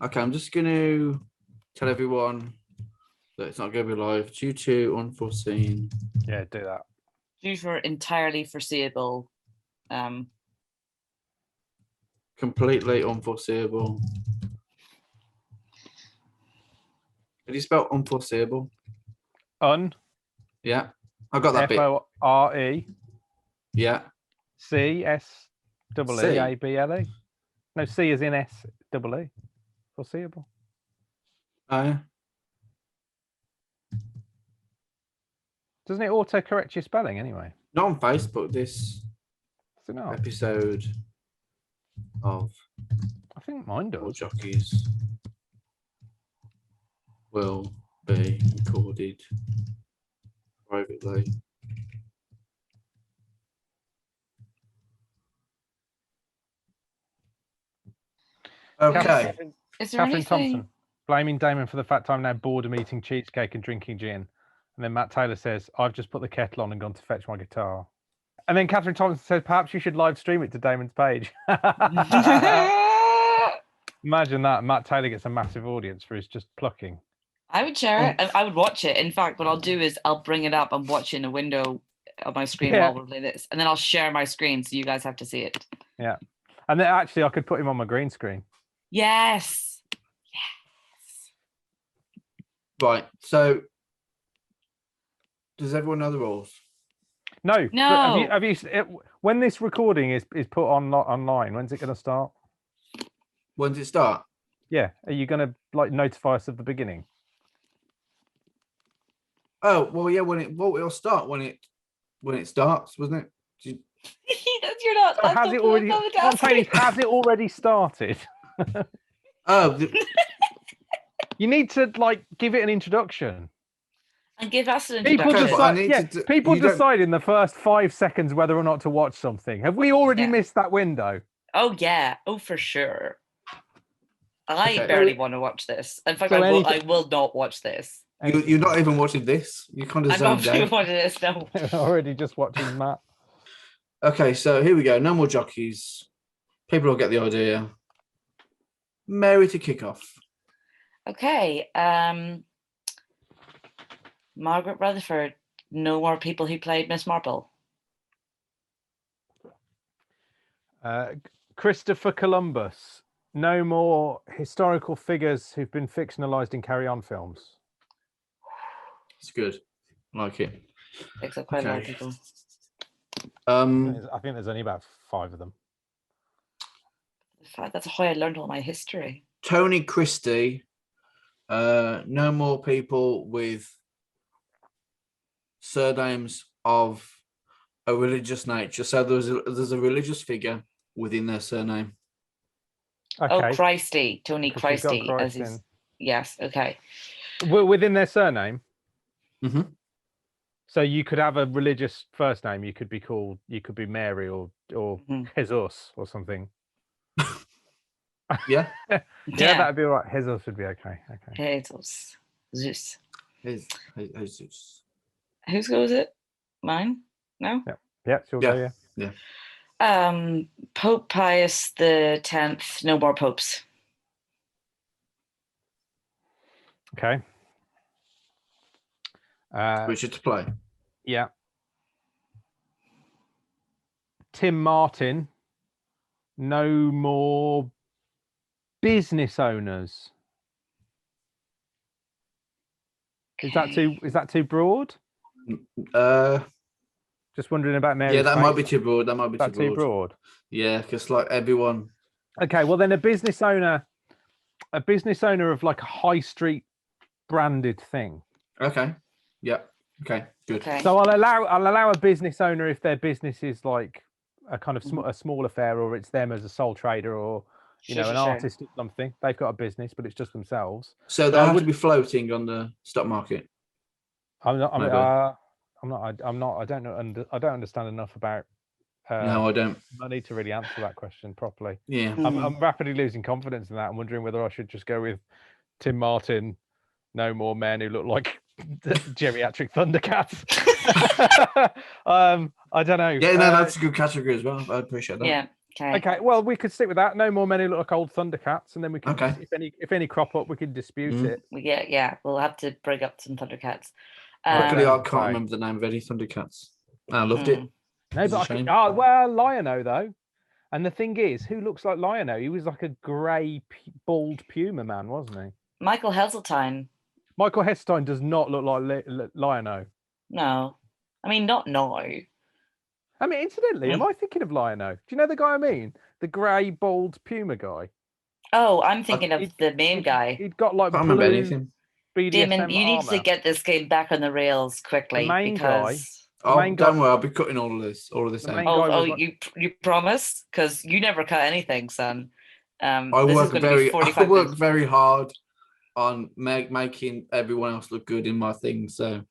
Okay, I'm just going to tell everyone that it's not going to be live due to unforeseen. Yeah, do that. Due for entirely foreseeable. Completely unforeseeable. Did you spell unforeseeable? Yeah, I got that bit. F-O-R-E. Yeah. C-S-E-E-A-B-L-E. No, C is in S-E-E. Foreseeable. Oh, yeah. Doesn't it auto-correct your spelling anyway? Not on Facebook, this episode of I think mine No More does. Jockeys will be recorded privately. Okay. Is there Catherine anything... Thompson, blaming Damon for the fact I'm now bored of eating cheesecake and drinking gin. And then Matt Taylor says, I've just put the kettle on and gone to fetch my guitar. And then Catherine Thompson says, perhaps you should live stream it to Damon's page. Imagine that. Matt Taylor gets a massive audience for his just plucking. I would share it and I would watch it. In fact, what I'll do is I'll bring it up and watch it in a window of my screen while we're doing this. And then I'll share my screen so you guys have to see it. Yeah. And then actually I could put him on my green screen. Yes. Right. So does everyone know the rules? No. No. Have you when this recording is put online, when's it going to start? When does it start? Yeah. Are you going to like notify us of the beginning? Oh, well, yeah. It'll start when it starts, wasn't it? You're not. So has it already? What I'm saying is, has it already started? Oh. You need to like give it an introduction. And give us an introduction. People decide in the first 5 seconds whether or not to watch something. Have we already missed that window? Oh yeah. Oh, for sure. I barely want to watch this. In fact, I will not watch this. You're not even watching this. You kind of zoned out. I'm not even watching this. No. Already just watching Matt. Okay, so here we go. No More Jockeys. People will get the idea. Mary to kick off. Okay. Margaret Rutherford. No more people who played Miss Marple. Christopher Columbus. No more historical figures who've been fictionalized in Carry On films. It's good. I like it. Except quite a lot of people. I think there's only about 5 of them. That's how I learned all my history. Tony Christie. No more people with surnames of a religious nature. So there's a religious figure within their surname. Okay. Oh, Christy. Tony Christy. Yes, okay. Within their surname? Mm-hmm. So you could have a religious first name. You could be Mary or Jesus or something. Yeah. Yeah, that'd be all right. Jesus would be okay. Jesus. Zeus. Jesus. Whose go is it? Mine? No? Yeah, sure. Yeah. Yeah. Pope Pius X. No more popes. Okay. Richard to play. Yeah. Tim Martin. No more business owners. Okay. Is that too broad? Just wondering about Mary. Yeah, that might be too broad. That might be too broad. Yeah, because like everyone. Okay, well then a business owner of like a high street branded thing. Okay. Yeah. Okay. Good. Okay. So I'll allow a business owner if their business is like a kind of a small affair, or it's them as a sole trader, or an artist or something. They've got a business, but it's just themselves. So they have to be floating on the stock market. I don't understand enough about. No, I don't. I need to really answer that question properly. Yeah. I'm rapidly losing confidence in that. I'm wondering whether I should just go with Tim Martin. No more men who look like geriatric Thundercats. I don't know. Yeah, no, that's a good category as well. I appreciate that. Yeah. Okay, well, we could stick with that. No more many look like old Thundercats, and then we can, Okay. if any crop up, we can dispute it. We'll have to bring up some Thundercats. Luckily, I Um, can't Right. remember the name of any Thundercats. I loved it. No, It's a but shame. well, Lion-O though. And the thing is, who looks like Lion-O? He was like a grey, bald puma man, wasn't he? Michael Heseltine. Michael Hestine does not look like Lion-O. No, I mean not now. I mean, incidentally, am I thinking of Lion-O? Do you know the guy I mean? The grey, bald puma guy. Oh, I'm thinking of the main guy. He'd got like I can't remember blue anything. BDSM Damon, you need armor. to get this game back on the rails quickly The main guy. because. The Oh, main guy- don't worry, I'll be cutting all of this The out. main guy was like- you promise? Because you never cut anything, son. I This is work going to be 45 I work minutes. very hard on making everyone else look good in my thing. So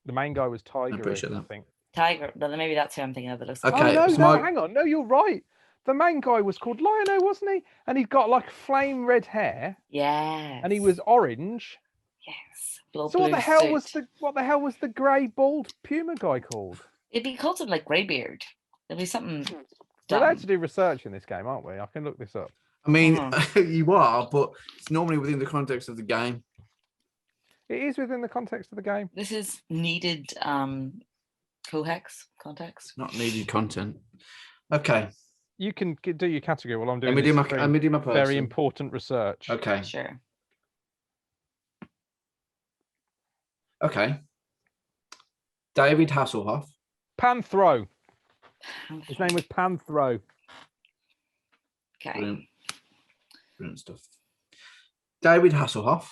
The main guy was Tiger. I appreciate that. think. Tiger. Well, maybe that's who I'm thinking of. That looks Okay, Oh no, so no, my- hang on. No, you're right. The main guy was called Lion-O, wasn't he? And he'd got like flame red hair, Yes. and he was orange. Yes. Little So what blue the hell suit. was the grey bald puma guy called? It'd be called something like Greybeard. It'd be something. We're allowed to dumb. do research in this game, aren't we? I can look this up. I mean, you are, but it's normally within the context of the game. It is within the context of the game. This is needed cohex context. Not needed content. Okay, You can do your category while I'm doing let me do my this person. very important research. Okay, Sure. okay. David Hasselhoff. Panthro. His name was Panthro. Okay. Brilliant. Brilliant stuff. David Hasselhoff.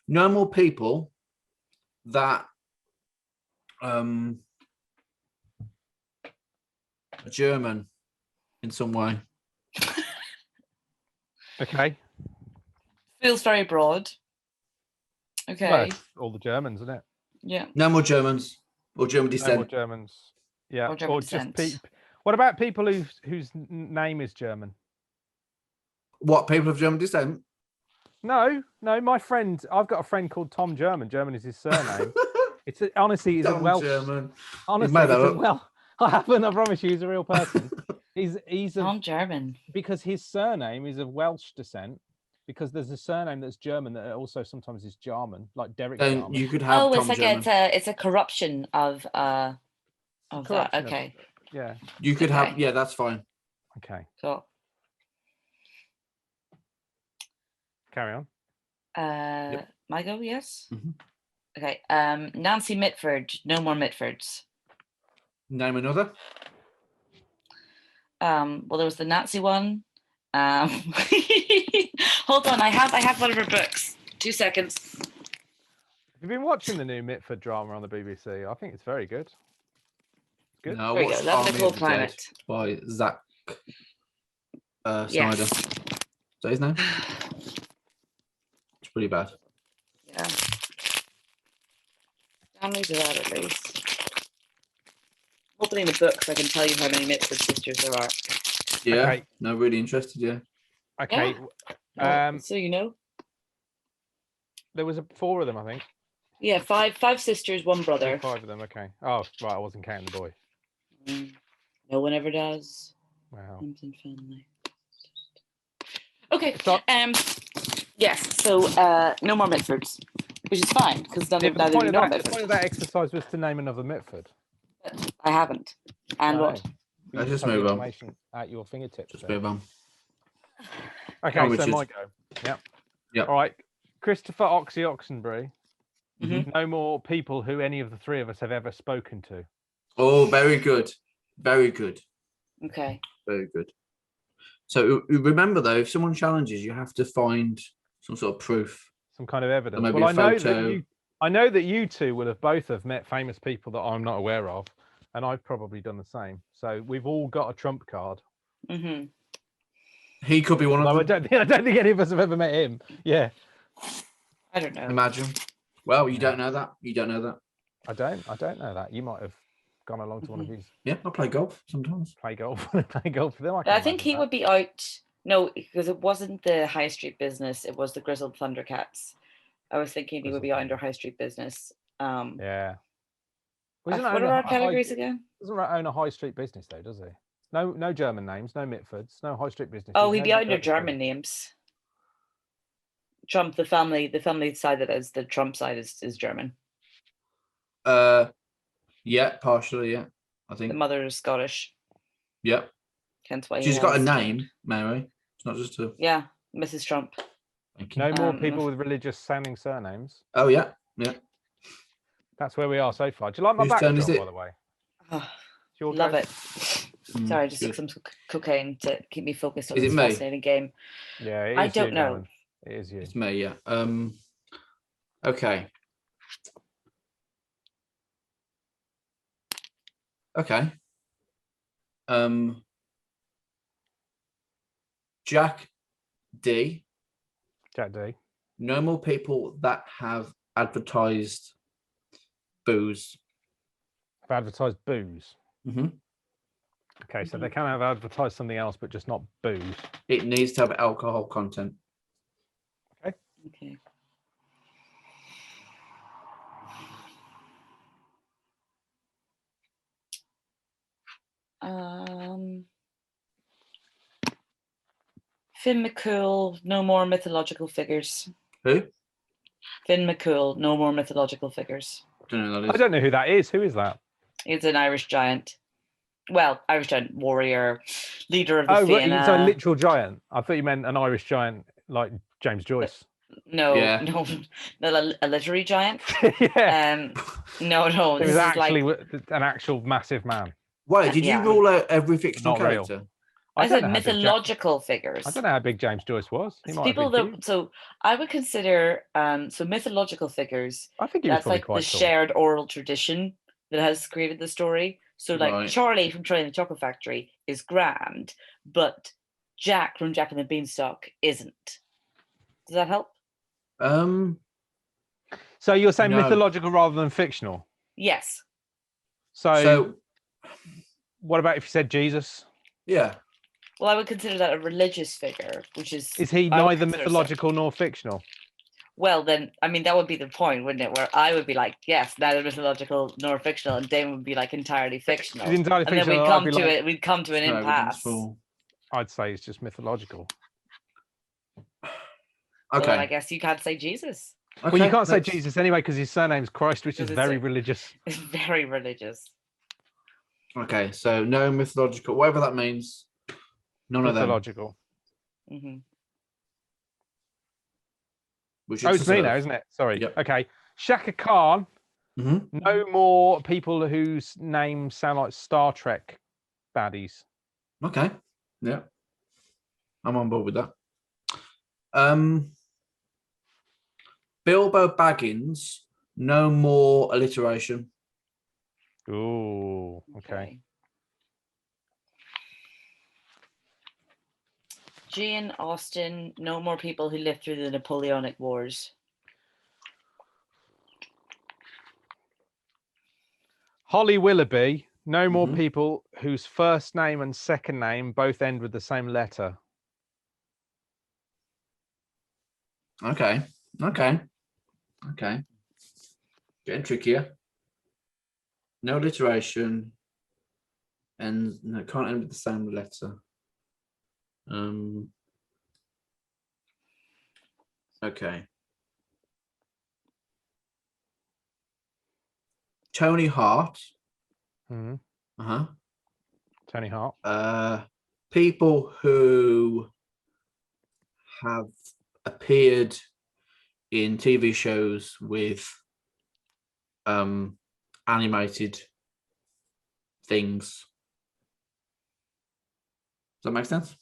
No more people that are German in some way. Okay. Feels very broad. Okay. Well, it's all the Germans, isn't it? Yeah. No more Germans or German No more descent. Germans. Yeah. Or German just descent. What about people whose name is German? What, people of German descent? No, my friend. I've got a friend called Tom German. German is his surname. Honestly, he's a Tom Welsh. German. Honestly, made that he's a up. Well. I haven't. I promise you, he's a real person. he's a, Tom German. because his surname is of Welsh descent. Because there's a surname that's German that also sometimes is Jarman, like Derek Then Jarman. you could have Oh, Tom it's like German. it's a corruption of that. Corruption of- Okay. Yeah. You could have, Okay. yeah, that's fine. Okay. Cool. Carry on. My go, yes. Mhm. Okay. Nancy Mitford. No more Mitfords. Name another. Well, there was the Nazi one. Hold on, I have one of her books. 2 seconds. Have you been watching the new Mitford drama on the BBC? I think it's very good. Good. No, There we go. what's Love Army the Cold of the Dead Climate. by Zack Snyder. Yes. Is that his name? It's pretty bad. Yeah. Families of that at least. Opening the books, I can tell you how many Mitford sisters there are. Yeah. Okay. No, really interested. Yeah. Okay. Well, so you know. There was 4 of them, I think. Yeah, five sisters, one brother. 5 of them. Okay. Oh, right. I wasn't counting the boy. No one ever does. Wow. Something family. Okay. So- Yes. So no more Mitfords, which is fine because Yeah, neither but the you point know of that Mitford. exercise was to name another Mitford. I haven't. And No. what? You Let's just have the move on. information at your fingertips. Just there. move on. Okay, on, so Richard. my go. Yep. Yep. All right. Christopher Oxenbury. Mhm. No more people who any of the 3 of us have ever spoken to. Oh, very good. Very good. Okay. Very good. So remember though, if someone challenges, you have to find some sort of proof. Some kind of evidence. maybe Well, a photo. I know that you 2 will have both have met famous people that I'm not aware of, and I've probably done the same. So we've all got a trump card. Mm-hmm. He could be one Although I of them. don't think any of us have ever met him. Yeah. I don't know. Imagine. Well, you Yeah. don't know that. You don't know that. I don't know that. You might have gone along to one of his Yeah, I play golf sometimes. play golf with them. I think he would be out. No, because it wasn't the high street business. It was the Grizzled Thundercats. I was thinking he would be out under high street business. Yeah. What are our categories again? Doesn't own a high street business though, does he? No German names. No Mitfords. No high street businesses. Oh, he'd no be out under dirty streets. German names. Trump, the family side that is the Trump side is German. Yeah, partially. Yeah, I The think. mother is Scottish. Yeah, Hence why she's got a has name, Mary. It's not just a. Yeah, Mrs. Trump. Thank you. No more Um, people with religious sounding surnames. Oh yeah, yeah. That's where we are so far. Do you like my Whose turn is backdrop, it? by the way? Oh, It's your love go. it. Sorry, I just took good. some cocaine to keep me focused on Is this it me? fascinating game. Yeah, it is I don't you, know. Damon. It is you. It's me. Yeah. Okay. Okay. Jack D. Jack D. No more people that have advertised booze. Have advertised booze. Mm-hmm. Okay, so they can have advertised something else, but just not booze. It needs to have alcohol content. Okay. Finn McCool, no more mythological figures. Who? Finn McCool, no more mythological figures. Don't know who that I is. don't know who that is. Who is that? He's an Irish giant. Well, Irish giant warrior, leader of the Oh, right, Fianna. so a literal giant. I thought you meant an Irish giant like James Joyce. No, Yeah. no, a literary giant. Yeah. No, It this was is actually like an actual massive man. Wait, did you Yeah. rule out every fictional Not real. character? I don't said know how big mythological figures. I don't know how big James Joyce was. He So might have people been that huge. so I would consider so mythological figures. I think he was That's probably like the quite tall. shared oral tradition that has created the story. So like Right. Charlie from Charlie and the Chocolate Factory is grand, but Jack from Jack and the Beanstalk isn't. Does that help? So you're saying No. mythological rather than fictional? Yes. So What about if you said Jesus? yeah. Well, I would consider that a religious figure, which is Is he I would neither consider so. mythological nor fictional? Well, then, I mean, that would be the point, wouldn't it? Where I would be like, yes, neither mythological nor fictional, and Damon would be like entirely fictional. He's entirely And then fictional. we'd I'd come be to like, it. We'd come to an No evidence impasse. for. I'd say it's just mythological. Well, then I Okay. guess you can't say Jesus. Well, you Okay, can't say let's- Jesus anyway because his surname's Christ, which is Because it's very a- religious. It's very religious. Okay, so no mythological, whatever that means. None of them. Mythological. Hmm. Which Oh, it's me now, isn't it? Sorry. Yep. Okay. Shaka Khan. Mm-hmm. No more people whose names sound like Star Trek baddies. Okay. Yeah. I'm on board with that. Bilbo Baggins, no more alliteration. Ooh, okay. Jane Austen, no more people who lived through the Napoleonic Wars. Holly Willoughby, no more Mhm. people whose first name and second name both end with the same letter. Okay. Okay. Okay. Getting trickier. No alliteration. And no, can't end with the same letter. Okay. Tony Hart. Hmm. Uh-huh. Tony Hart. People who have appeared in TV shows with animated things. Does that make sense?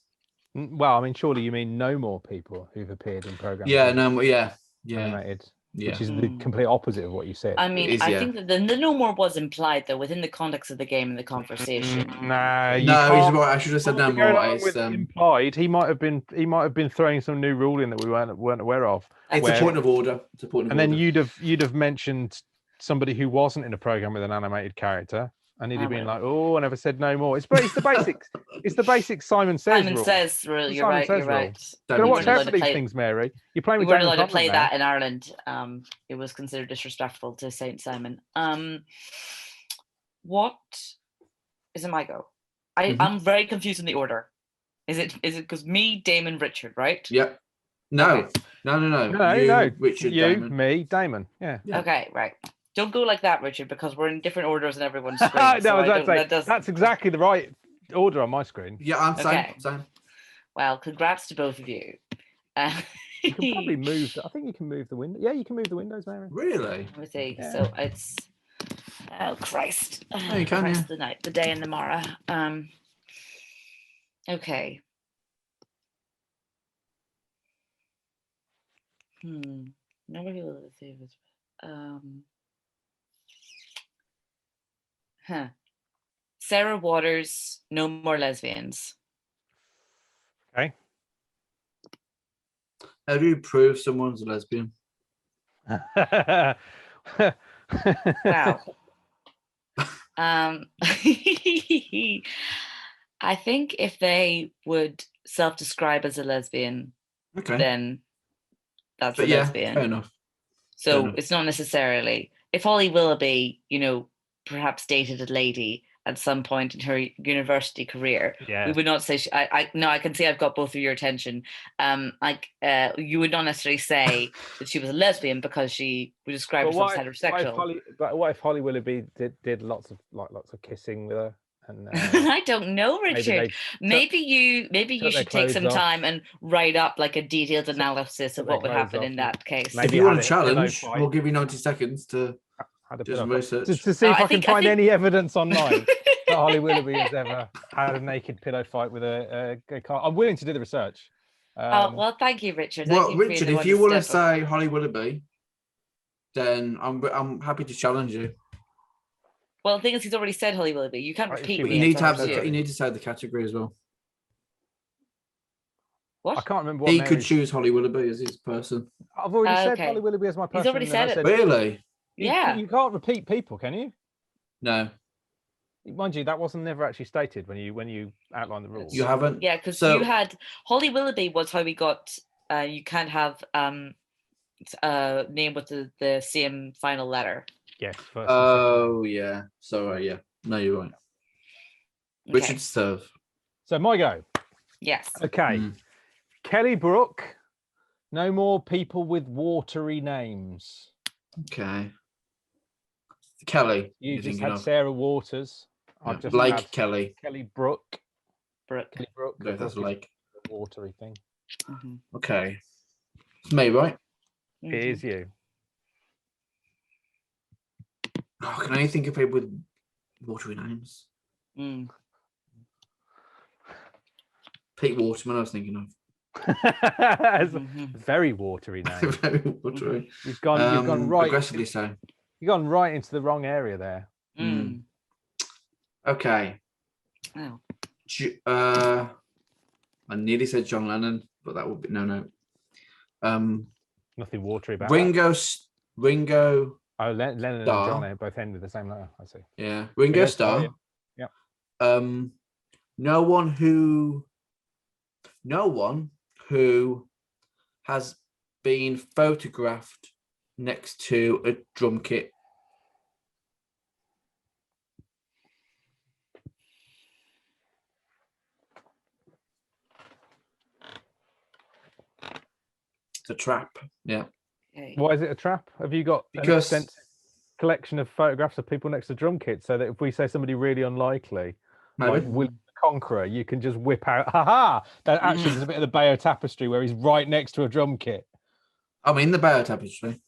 Well, I mean, surely you mean no more people who've appeared in programs. Yeah, with no, yeah, animated, yeah. which is the complete opposite of what you said. I mean, is, I yeah. think that the no more was implied though within the context of the game and the conversation. Nah, you No, he's can't- right. I should have said no If you're going more. along It's with implied. He might have been throwing some new rule in that we weren't aware of. it's where- a point of order. It's a point of And order. then you'd have mentioned somebody who wasn't in a program with an animated character, and he'd have been like, "Oh, I never said no more." It's the basics. It's the basic Simon Says Simon rule. Says rule. The You're Simon right. Says You're rule. right. Don't Gotta need watch to out allowed for to these play- things, Mary. You're playing We with weren't Damon allowed to play Conlan that there. in Ireland. It was considered disrespectful to Saint Simon. What is it? My go. I'm very confused in the order. Is it because me, Damon, Richard, right? Yep. No. Okay. No. No, Richard, you, Damon. me, Damon. Yeah. Yeah. Okay, right. Don't go like that, Richard, because we're in different orders on everyone's screen. No, that's exactly the right order on my screen. Yeah, I'm saying. Okay. Well, congrats to both of you. You can probably move. I think you can move the window. Yeah, you can move the windows, Mary. Really? Let me see. Yeah. So it's Christ. Oh, you can, Christ, yeah. the day and the morrow. Okay. Nobody will see this. Sarah Waters, No More Lesbians. Okay. How do you prove someone's a lesbian? Wow. I think if they would self-describe as a lesbian, Okay. then that's But a yeah, lesbian. fair enough. So enough. it's not necessarily. If Holly Willoughby, perhaps dated a lady at some point in her university career, we would not say. I can see I've got both of your attention. You would not necessarily say that she was a lesbian because she would describe herself as heterosexual. What if Holly Willoughby did lots of kissing with her? And, I don't know, Richard. Maybe you should take some off. time and write up like a detailed analysis of what would happen in that case. If you want a challenge, we'll give you 90 seconds to do some research. To see if I can find any evidence online that Holly Willoughby has ever had a naked pillow fight with a car. I'm willing to do the research. Well, thank you, Richard. Well, Richard, if you want to say Holly Willoughby, then I'm happy to challenge you. Well, the thing is, he's already said Holly Willoughby. You can't repeat. But you need to have you need to say the category as well. What? I can't remember. What he could choose Holly Willoughby as his person. I've already said Holly Willoughby as my person. He's already said it. Really? Yeah. You can't repeat people, can you? No. Mind you, that wasn't never actually stated when you outlined the rules. You haven't. Yeah, because you had Holly Willoughby was how we got. You can't have name with the same final letter. Yes. Oh yeah. Sorry. Yeah. No, you're right. Okay. Richard serve. So my go. Yes. Okay. Kelly Brook. No more people with watery names. Okay. Kelly. You just had Sarah Waters. Yeah. I've just Blake Kelly. Kelly Brook. Kelly Brook. No, that's Lake. Watery thing. Okay. It's me, right? It is you. Oh, can I only think of people with watery names? Pete Waterman, I was thinking of. Very watery name. Very watery. You've gone right. Aggressively so. You've gone right into the wrong area there. Okay. Oh. I nearly said John Lennon, but that would be no. Nothing watery about Ringo. Oh, Lennon and John both end with the same letter. I see. Yeah, Ringo Starr. Yeah. No one who has been photographed next to a drum kit. It's a trap. Yeah. Why is it a trap? Have you got an extensive collection of photographs of people next to drum kits so that if we say somebody really unlikely, like William the Conqueror, you can just whip out, that actually is a bit of the Bayeux Tapestry where he's right next to a drum kit. I'm in the Bayeux Tapestry.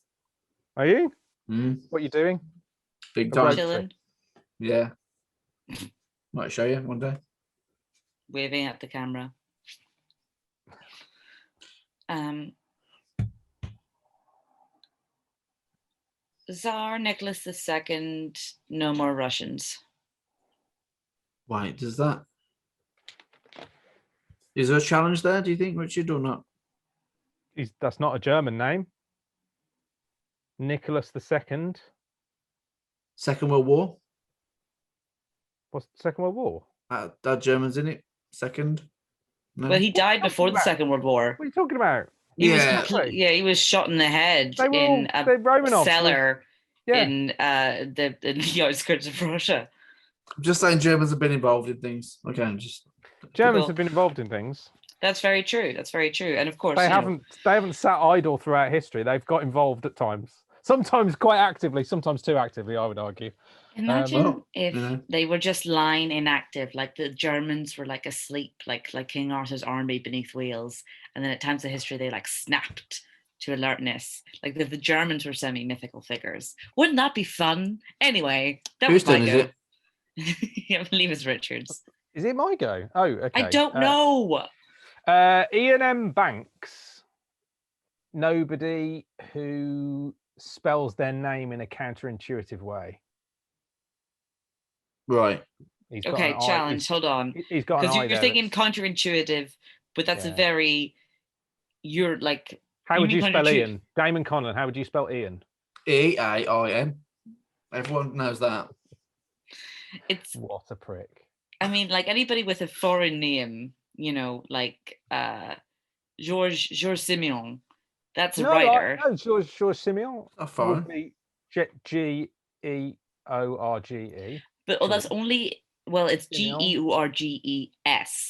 Are you? What are you doing? Big time. Chilling. Yeah. Might show you one day. Waving at the camera. Tsar Nicholas II, no more Russians. Why does that? Is there a challenge there, do you think, Richard, or not? That's not a German name. Nicholas II. Second World War? What's the Second World War? That German's in it. Second? No? Well, he died before the Second World War. What are you talking about? He was shot in the head in a cellar in the outskirts of Russia. I'm just saying Germans have been involved in things. Okay, Germans have been involved in things. That's very true. That's very true. And of course, they haven't sat idle throughout history. They've got involved at times. Sometimes quite actively, sometimes too actively, I would argue. Imagine if they were just lying inactive, like the Germans were like asleep, like King Arthur's army beneath wheels, and then at times of history they like snapped to alertness, like the Germans were semi-mythical figures. Wouldn't that be fun? Anyway, that was my go. Is it? I believe it's Richard's. Is it my go? Oh, okay. I don't know. Ian M. Banks. Nobody who spells their name in a counterintuitive way. Right. Okay, challenge. Hold on. He's got because you're thinking counterintuitive, but that's a very. You're like. How would you spell Ian? Damon Conlan. How would you spell Ian? E-A-I-N. Everyone knows that. It's what a prick. I mean, like anybody with a foreign name, you know, like Georges Simeon. That's a writer. No, Georges Simeon. A foreign. George. But that's only it's Georges.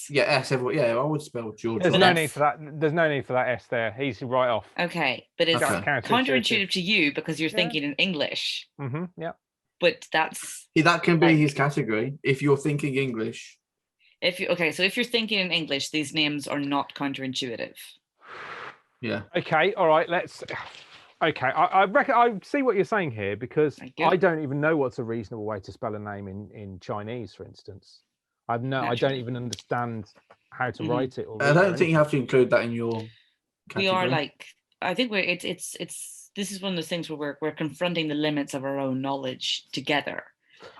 Yeah, S. Everyone, yeah, I would spell George. There's no need for that. There's no need for that S there. He's right off. Okay, but it's counterintuitive to you because you're thinking in English. Mm-hmm. Yeah. But that's that can be his category if you're thinking English. So if you're thinking in English, these names are not counterintuitive. Yeah. Okay. All right. Let's. Okay. I reckon I see what you're saying here because I don't even know what's a reasonable way to spell a name in Chinese, for instance. I don't even understand how to write it. I don't think you have to include that in your category. We are like. I think it's. This is one of those things where we're confronting the limits of our own knowledge together.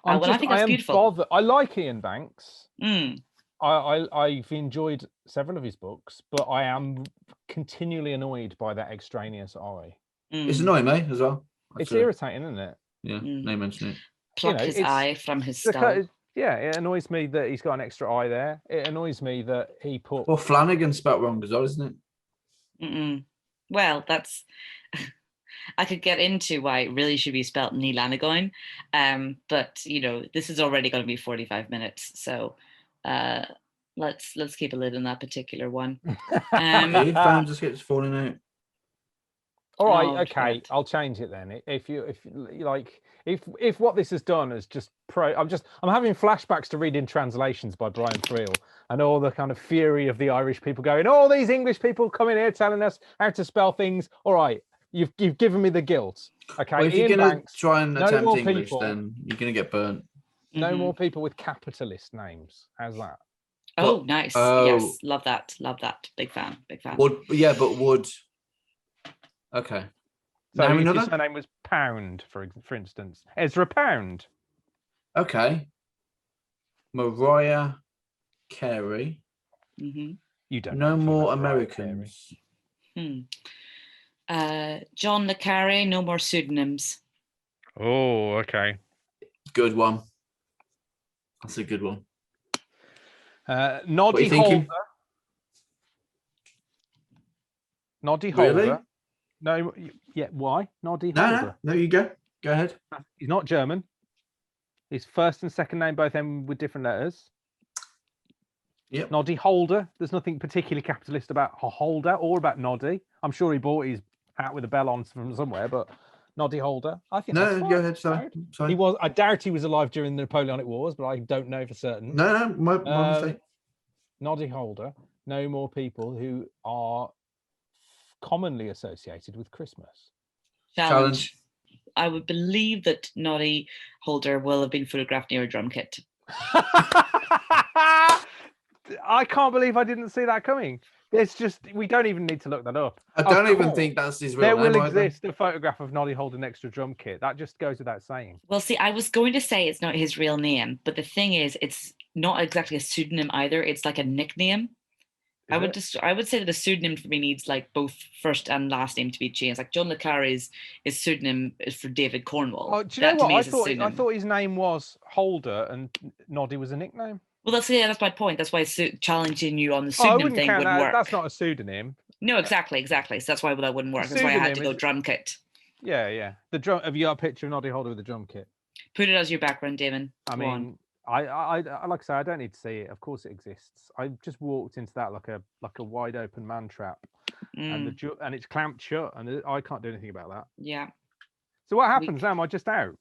I think that's beautiful. I like Ian Banks. Mm. I've enjoyed several of his books, but I am continually annoyed by that extraneous I. Mm. It's annoying me as well. It's irritating, isn't it? Yeah, no mention it. Pluck his eye from his skull. Yeah, it annoys me that he's got an extra eye there. It annoys me that he put. Well, Flanigan spelt wrong as well, isn't it? Mm-mm. Well, that's. I could get into why it really should be spelt Flanigan, but this is already going to be 45 minutes, so let's keep a lid on that particular one. Phone just gets falling out. All right, okay, I'll change it then. If what this has done is just I'm having flashbacks to reading translations by Brian Friel and all the kind of fury of the Irish people going, all these English people coming here telling us how to spell things. All right. You've given me the guilt. Okay. Well, if you're going to try and attempt English, then you're going to get burnt. No more people with capitalist names. How's that? Oh, nice. Yes, love that. Love that. Big fan. Would. Okay. So his name was Pound, for instance. Ezra Pound. Okay. Mariah Carey. Mm-hmm. You don't. No More Americans. John le Carré, No More Pseudonyms. Oh, okay. Good one. That's a good one. Noddy Holder. Noddy Holder. Really? No, yeah, why? Noddy Holder. No, you go. Go ahead. He's not German. His first and second name both end with different letters. Yep. Noddy Holder. There's nothing particularly capitalist about Holder or about Noddy. I'm sure he bought his hat with a bell on from somewhere, but Noddy Holder. I think. No, go ahead. Sorry. He was. I doubt he was alive during the Napoleonic Wars, but I don't know for certain. No, my mistake. Noddy Holder. No more people who are commonly associated with Christmas. Challenge. I would believe that Noddy Holder will have been photographed near a drum kit. I can't believe I didn't see that coming. It's just, we don't even need to look that up. I don't even think that's his real name. There will exist a photograph of Noddy Holder next to a drum kit. That just goes without saying. Well, see, I was going to say it's not his real name, but the thing is, it's not exactly a pseudonym either. It's like a nickname. I would say that the pseudonym for me needs like both first and last name to be changed. Like John le Carré's pseudonym is for David Cornwall. Oh, do you know what? I thought his name was Holder and Noddy was a nickname. Well, that's my point. That's why challenging you on the pseudonym thing wouldn't work. That's not a pseudonym. No, exactly. So that's why that wouldn't work. That's why I had to go drum kit. Yeah. The drum. Have you got a picture of Noddy Holder with the drum kit? Put it as your background, Damon. I mean, Like I say, I don't need to see it. Of course, it exists. I just walked into that like a wide open man trap, and and it's clamped shut, and I can't do anything about that. Yeah. So what happens now? Am I just out?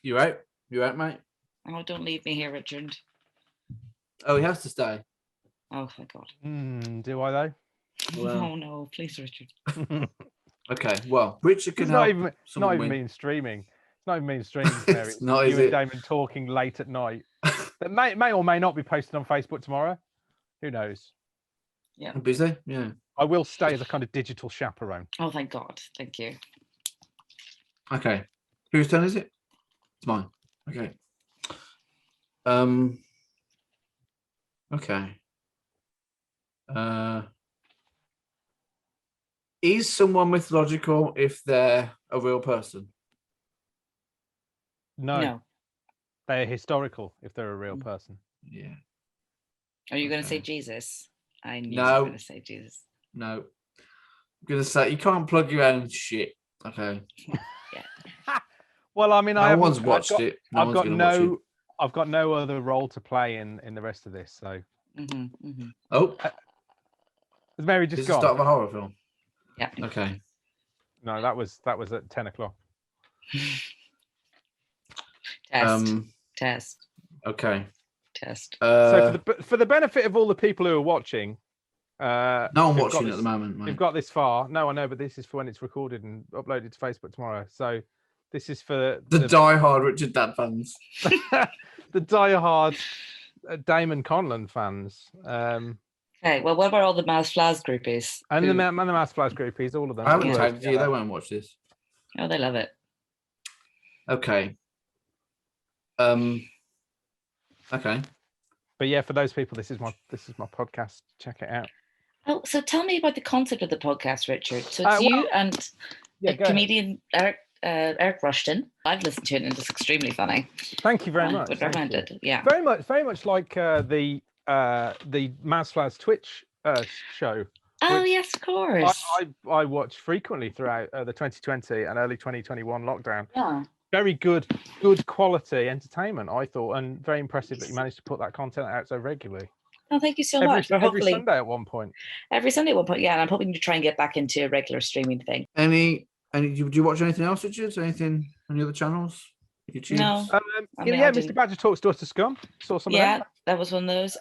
You out? You out, mate? Oh, don't leave me here, Richard. Oh, he has to stay. Oh, thank God. Do I though? Well. Oh no, please, Richard. Okay, well, Richard can It's help. not even mean streaming. It's not even mean streaming. It's not, you is and it? Damon talking late at night. That may or may not be posted on Facebook tomorrow. Who knows? Yeah. I'm busy. Yeah. I will stay as a kind of digital chaperone. Oh, thank God. Thank you. Okay. Whose turn is it? It's mine. Okay. Okay. Is someone mythological if they're a real person? No. They're historical if they're a real person. Yeah. Are you going to say Jesus? I knew you No. were going to say Jesus. No. I'm going to say you can't plug your own shit. Okay. Yeah. Well, I mean, no one's watched it. I've got no other role to play in the rest of this. So. Oh. Has Mary just gone? The start of a horror film. Yeah. Okay. No, that was at 10 o'clock. Test. Okay. Test. So for the benefit of all the people who are watching, no one watching at the moment. Mate. You've got this far. No, I know, but this is for when it's recorded and uploaded to Facebook tomorrow. So this is for the die-hard Richard Dad fans. The die-hard Damon Conlan fans. Okay, well, what about all the Mouse Flaz groupies? And the Mouse Flaz groupies, all of them. I haven't tagged you. They won't watch this. Oh, they love it. Okay. Okay. But yeah, for those people, this is my podcast. Check it out. Oh, so tell me about the concept of the podcast, Richard. So it's you and comedian Eric Rushton. I've listened to it and it's extremely funny. Thank you very much. Would recommend it. Yeah. Very much like the Mouse Flaz Twitch show. Oh yes, of course. I watch frequently throughout the 2020 and early 2021 lockdown. Yeah. Very good quality entertainment, I thought, and very impressive that you managed to put that content out so regularly. Oh, thank you so much. Every Sunday at one point. Every Sunday at one point, yeah. And I'm hoping to try and get back into a regular streaming thing. Do you watch anything else, Richard? Any other channels? YouTube? No. Mr. Badger Talks to Us to Scum. Saw some of them. That was one of those.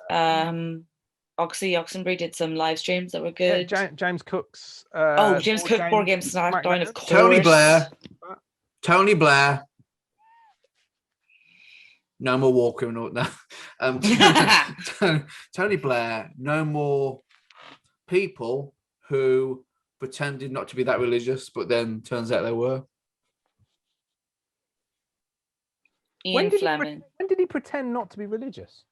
Oxenbury did some live streams that were good. Yeah, James Cook's. James Cook, Board Game Smackdown, of course. Tony Blair. No more war criminal. No. Tony Blair. No more people who pretended not to be that religious, but then turns out they were. Ian Fleming. When did he pretend not to be religious?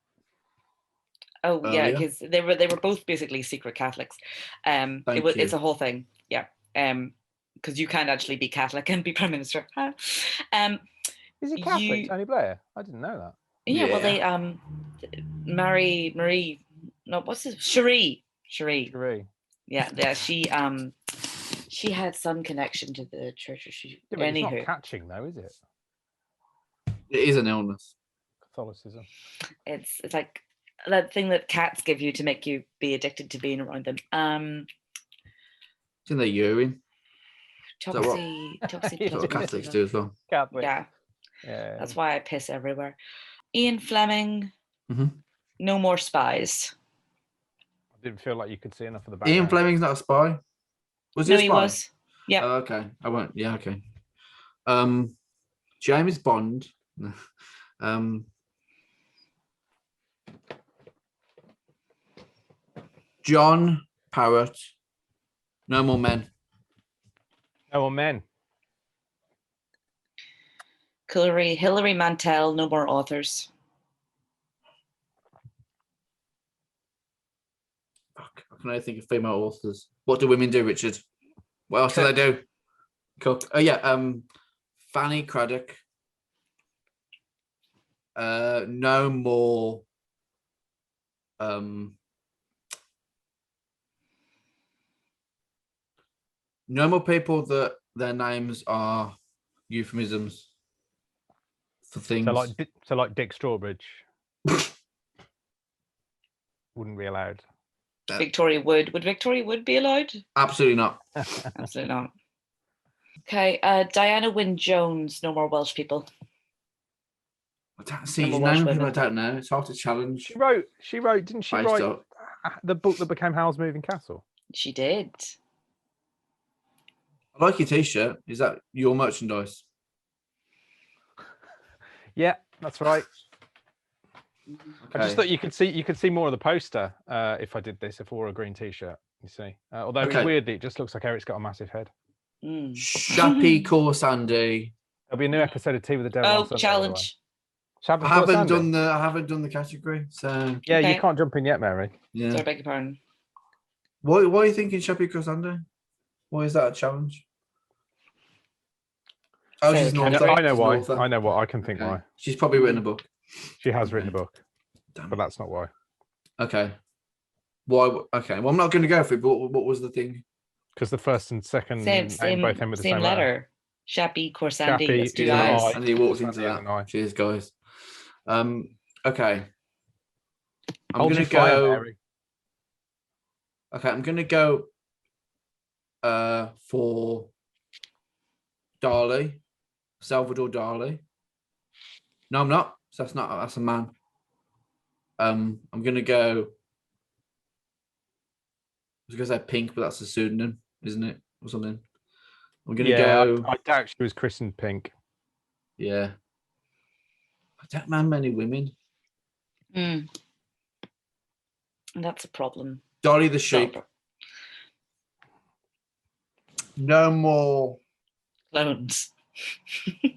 Oh yeah, because they were both basically secret Catholics. It's a whole thing. Yeah. Because you can't actually be Catholic and be Prime Minister. Is he Catholic, Tony Blair? I didn't know that. Yeah, well they Marie. No, what's this? Cherie. Yeah. She had some connection to the church. It's not catching though, is it? It is an illness. Catholicism. It's like that thing that cats give you to make you be addicted to being around them. It's in their urine. Toxie. That's what Catholics do as well. Catholic. Yeah. That's why I piss everywhere. Ian Fleming. Mm-hmm. No More Spies. I didn't feel like you could see enough of the background. Ian Fleming's not a spy. Was he a spy? He was. Yeah. Okay. I won't. Yeah. Okay. James Bond. John Parrott. No More Men. No More Men. Hilary Mantel. No More Authors. Fuck. I can only think of female authors. What do women do, Richard? What else do they do? Cook. Oh yeah. Fanny Craddock. No more. No more people that their names are euphemisms. for things. So like Dick Strawbridge wouldn't be allowed. Victoria Wood. Would Victoria Wood be allowed? Absolutely not. Absolutely not. Okay, Diana Wynne Jones. No more Welsh people. I don't see. Name people I don't know. It's hard to challenge. She wrote. Didn't she write the book that became Howl's Moving Castle? She did. I like your T-shirt. Is that your merchandise? Yeah, that's right. Okay. I just thought you could see more of the poster if I did this. If I wore a green T-shirt, you see. Although weirdly, it just looks like Eric's got a massive head. Shappy Sandy. There'll be a new episode of Tea with the Devil. Oh, challenge! I haven't done the category, so yeah, okay. You can't jump in yet, Mary. Yeah. Sorry, beg your pardon. Why are you thinking Shappy Sandy? Why is that a challenge? Oh, she's an author. I know why. I know what I can think why. She's probably written a book. She has written a book, but that's not why. Okay. Why? Okay. Well, I'm not going to go for it. But what was the thing? Because the first and second both end with the same letter. Shappy Corsandi. It's two eyes. And he walks into that. Cheers, guys. Okay. I'm going to go. Mary. Okay, I'm going to go for Dali, Salvador Dali. No, I'm not. That's not. That's a man. I'm going to go. I was going to say Pink, but that's a pseudonym, isn't it? Or something. I'm going to go. I doubt she was christened Pink. Yeah. I don't know many women. That's a problem. Dolly the sheep. No more clones.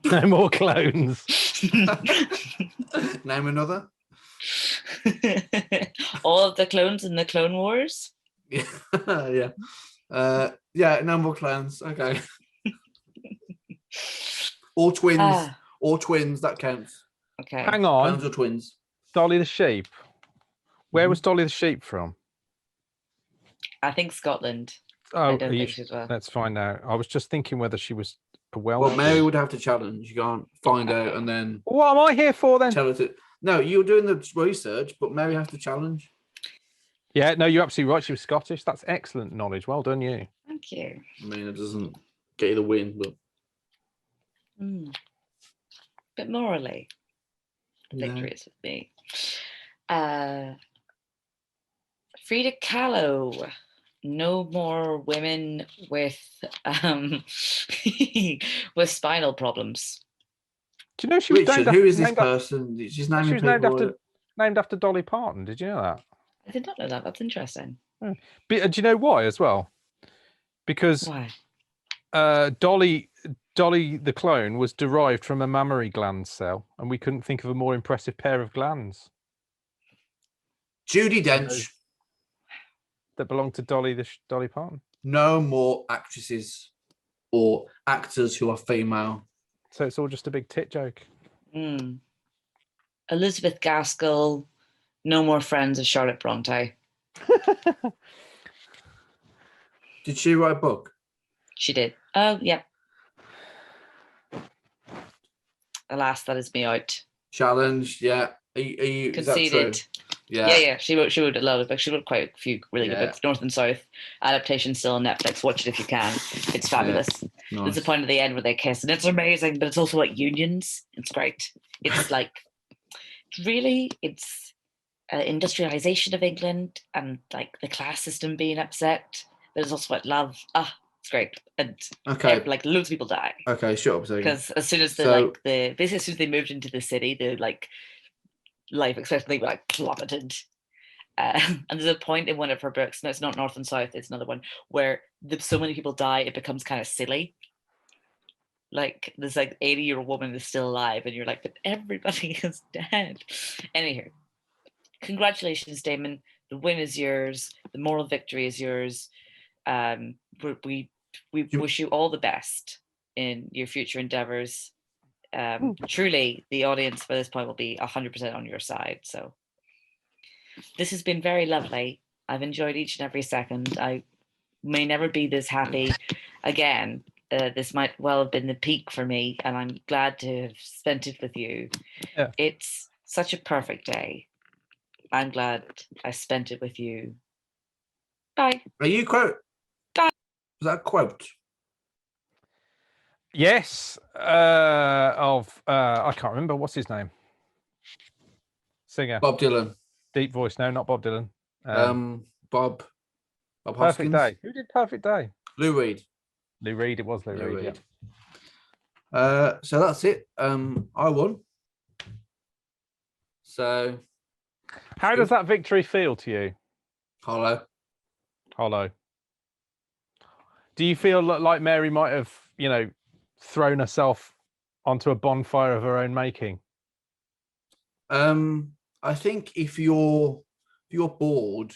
No more clones. Name another. All of the clones in the Clone Wars. Yeah. Yeah. No more clones. Okay. Or twins. Or twins. That counts. Okay. Hang on. Clones or twins. Dolly the sheep. Where was Dolly the sheep from? I think Scotland. Oh, let's find out. I was just thinking whether she was a Welsh. Well, Mary would have to challenge. You can't find out and then. What am I here for then? Tell her to. No, you're doing the research, but Mary has to challenge. Yeah, no, you're absolutely right. She was Scottish. That's excellent knowledge. Well done, you. Thank you. I mean, it doesn't get you the win, but. But morally, victory is with me. Frida Kahlo. No more women with with spinal problems. Do you know she was who is this person? She's named after Dolly Parton. Did you know that? I did not know that. That's interesting. But do you know why as well? Because Dolly the clone was derived from a mammary gland cell, and we couldn't think of a more impressive pair of glands. Judi Dench. That belonged to Dolly Parton. No more actresses or actors who are female. So it's all just a big tit joke. Elizabeth Gaskell. No more friends of Charlotte Bronte. Did she write a book? She did. Oh, yeah. Alas, that is me out. Challenge, yeah. Are you conceded? Yeah. She wrote a lot of books. She wrote quite a few really good books. North and South adaptation still on Netflix. Watch it if you can. It's fabulous. Yeah. Nice. There's a point at the end where they kiss, and it's amazing. But it's also like unions. It's great. It's like it's industrialization of England and like the class system being upset. There's also like love. It's great. And like loads of people die. Okay, shut up. Because as soon as basically as soon as they moved into the city, the like life expectancy like plummeted. And there's a point in one of her books, no, it's not North and South, it's another one, where so many people die, it becomes kind of silly. Like this like 80-year-old woman is still alive, and you're like, but everybody is dead. Anywho, congratulations, Damon. The win is yours. The moral victory is yours. We wish you all the best in your future endeavors. Truly, the audience by this point will be 100% on your side. So this has been very lovely. I've enjoyed each and every second. I may never be this happy again, this might well have been the peak for me, and I'm glad to have spent it with you. Yeah. It's such a perfect day. I'm glad I spent it with you. Bye. Are you quote? Bye. Was that a quote? Yes. I can't remember. What's his name? Singer. Bob Dylan. Deep voice. No, not Bob Dylan. Bob Perfect Hoskins. Day. Who did Perfect Day? Lou Reed. Lou Reed. It was Lou Reed. Yeah. So that's it. I won. So how does that victory feel to you? Hollow. Do you feel like Mary might have, thrown herself onto a bonfire of her own making? I think if you're bored,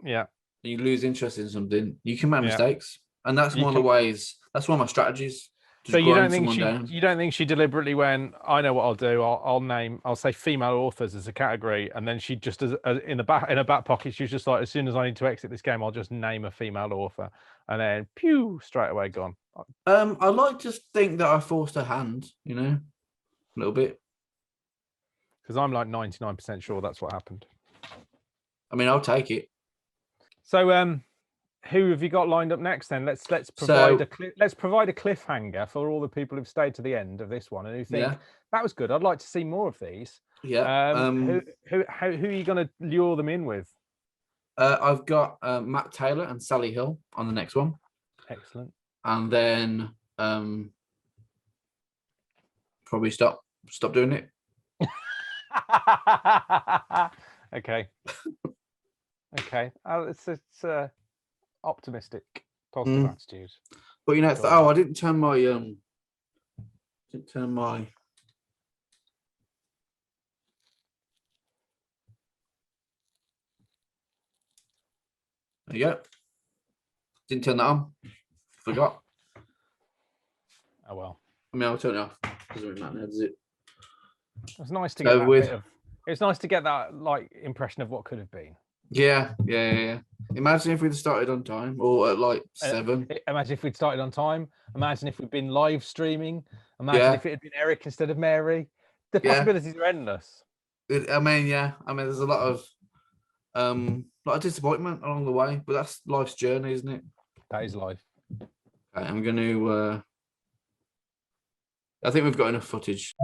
yeah, and you lose interest in something, you can make mistakes, and that's one of the ways. That's one of my strategies. So you don't think she deliberately went, I know what I'll do. I'll say female authors as a category, and then she just in her back pocket, she's just like, as soon as I need to exit this game, I'll just name a female author, and then pew, straight away gone. I like to think that I forced her hand, a little bit, because I'm like 99% sure that's what happened. I mean, I'll take it. So, who have you got lined up next? Then let's provide a cliffhanger for all the people who've stayed to the end of this one and who think that was good. I'd like to see more of these. Yeah. Who are you going to lure them in with? I've got Matt Taylor and Sally Hill on the next one. Excellent. And then probably stop doing it. Okay. It's optimistic, positive attitude. But I didn't turn my there you go. Didn't turn that on. Forgot. Oh well. I mean, I'll turn it off. Doesn't really matter, does it? It's nice to get it's nice to get that impression of what could have been. Yeah. Imagine if we'd started on time or at 7. Imagine if we'd started on time. Imagine if we'd been live streaming. Imagine if it had been Eric instead of Mary. The possibilities are endless. There's a lot of disappointment along the way, but that's life's journey, isn't it? That is life. Okay, I'm going to. I think we've got enough footage.